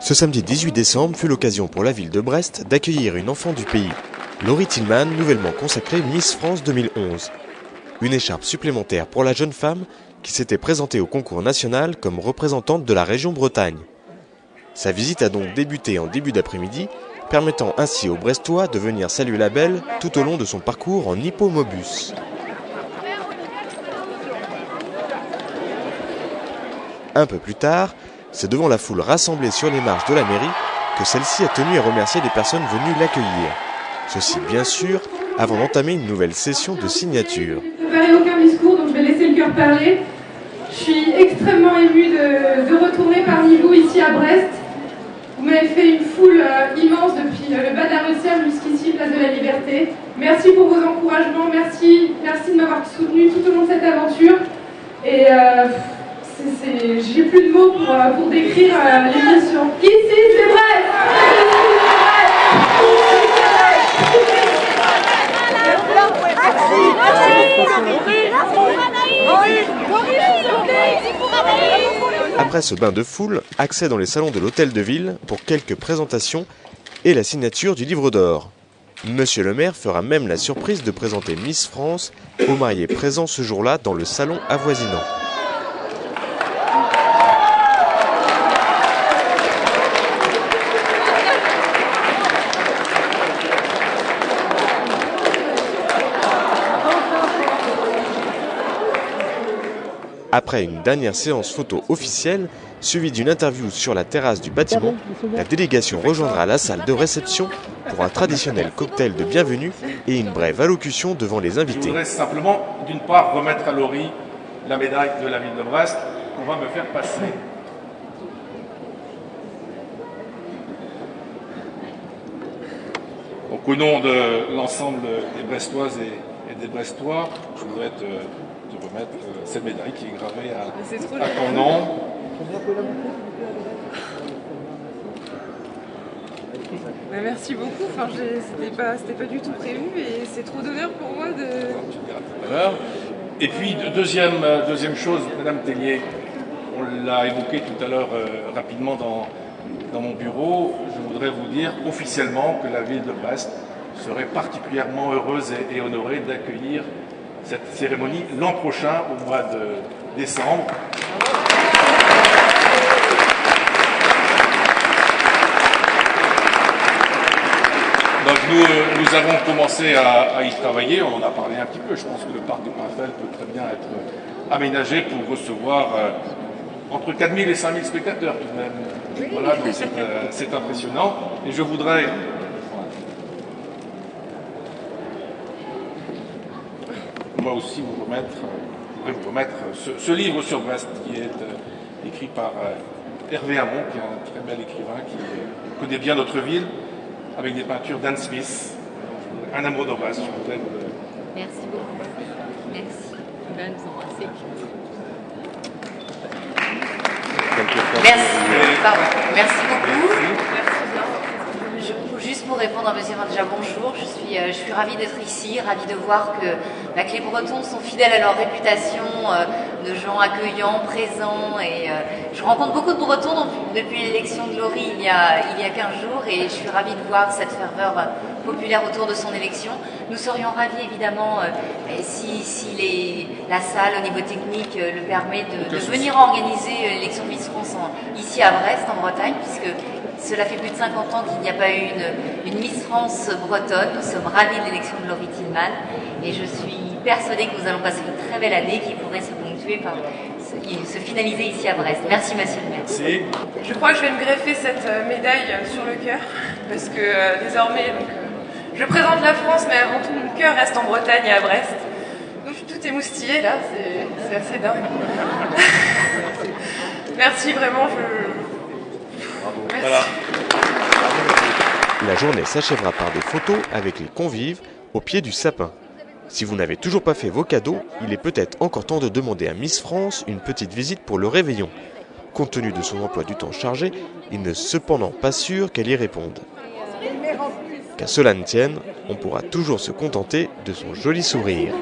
Ce samedi 18 décembre fut l'occasion pour la ville de Brest d'accueillir une enfant du pays, Laurie Tillman, nouvellement consacrée Miss France 2011. Une écharpe supplémentaire pour la jeune femme qui s'était présentée au concours national comme représentante de la région Bretagne. Sa visite a donc débuté en début d'après-midi, permettant ainsi aux Brestois de venir saluer la belle tout au long de son parcours en hippomobus. Un peu plus tard, c'est devant la foule rassemblée sur les marches de la mairie que celle-ci a tenu à remercier les personnes venues l'accueillir. Ceci, bien sûr, avant d'entamer une nouvelle session de signature. Je n'ai préparé aucun discours, donc je vais laisser le cœur parler. Je suis extrêmement émue de retourner parmi vous ici à Brest. Vous m'avez fait une foule immense depuis le bas de la Retière jusqu'ici, place de la Liberté. Merci pour vos encouragements, merci de m'avoir soutenu tout au long de cette aventure. Et j'ai plus de mots pour décrire l'émotion. Ici, c'est Brest! Après ce bain de foule, accès dans les salons de l'hôtel de ville pour quelques présentations et la signature du livre d'or. Monsieur le maire fera même la surprise de présenter Miss France aux mariés présents ce jour-là dans le salon avoisinant. Après une dernière séance photo officielle, suivie d'une interview sur la terrasse du bâtiment, la délégation rejoindra la salle de réception pour un traditionnel cocktail de bienvenue et une brève allocution devant les invités. Je voudrais simplement, d'une part, remettre à Laurie la médaille de la ville de Brest qu'on va me faire passer. Donc, au nom de l'ensemble des Brestoises et des Brestois, je voudrais te remettre cette médaille qui est gravée à ton nom. Merci beaucoup, c'était pas du tout prévu et c'est trop d'honneur pour moi de... Tu le diras tout à l'heure. Et puis, deuxième chose, Madame Tellier, on l'a évoqué tout à l'heure rapidement dans mon bureau, je voudrais vous dire officiellement que la ville de Brest serait particulièrement heureuse et honorée d'accueillir cette cérémonie l'an prochain, au mois de décembre. Donc nous avons commencé à y travailler, on en a parlé un petit peu. Je pense que le parc de Pinfel peut très bien être aménagé pour recevoir entre 4 000 et 5 000 spectateurs tout de même. Voilà, donc c'est impressionnant. Et je voudrais... moi aussi vous remettre ce livre sur Brest qui est écrit par Hervé Hamon, qui est un très bel écrivain qui connaît bien notre ville, avec des peintures d'Anne Smith. Un amour de Brest, je voudrais vous... Merci beaucoup. Merci. On va nous embrasser. Merci. Pardon. Merci beaucoup. Juste pour répondre à monsieur, déjà bonjour, je suis ravie d'être ici, ravie de voir que les Bretons sont fidèles à leur réputation de gens accueillants, présents, et je rencontre beaucoup de Bretons depuis l'élection de Laurie il y a 15 jours et je suis ravie de voir cette ferveur populaire autour de son élection. Nous serions ravis évidemment si la salle au niveau technique le permet de venir organiser l'élection Miss France ici à Brest en Bretagne, puisque cela fait plus de 50 ans qu'il n'y a pas eu une Miss France bretonne. Nous sommes ravis de l'élection de Laurie Tillman et je suis persuadée que nous allons passer une très belle année qui pourrait se ponctuer par se finaliser ici à Brest. Merci monsieur le maire. Merci. Je crois que je vais me greffer cette médaille sur le cœur parce que désormais je présente la France mais avant tout mon cœur reste en Bretagne et à Brest. Donc je suis tout émoustillée là, c'est assez dingue. Merci vraiment, Merci. Voilà. La journée s'achèvera par des photos avec les convives au pied du sapin. Si vous n'avez toujours pas fait vos cadeaux, il est peut-être encore temps de demander à Miss France une petite visite pour le réveillon. Compte tenu de son emploi du temps chargé, il n'est cependant pas sûr qu'elle y réponde. Qu'à cela ne tienne, on pourra toujours se contenter de son joli sourire.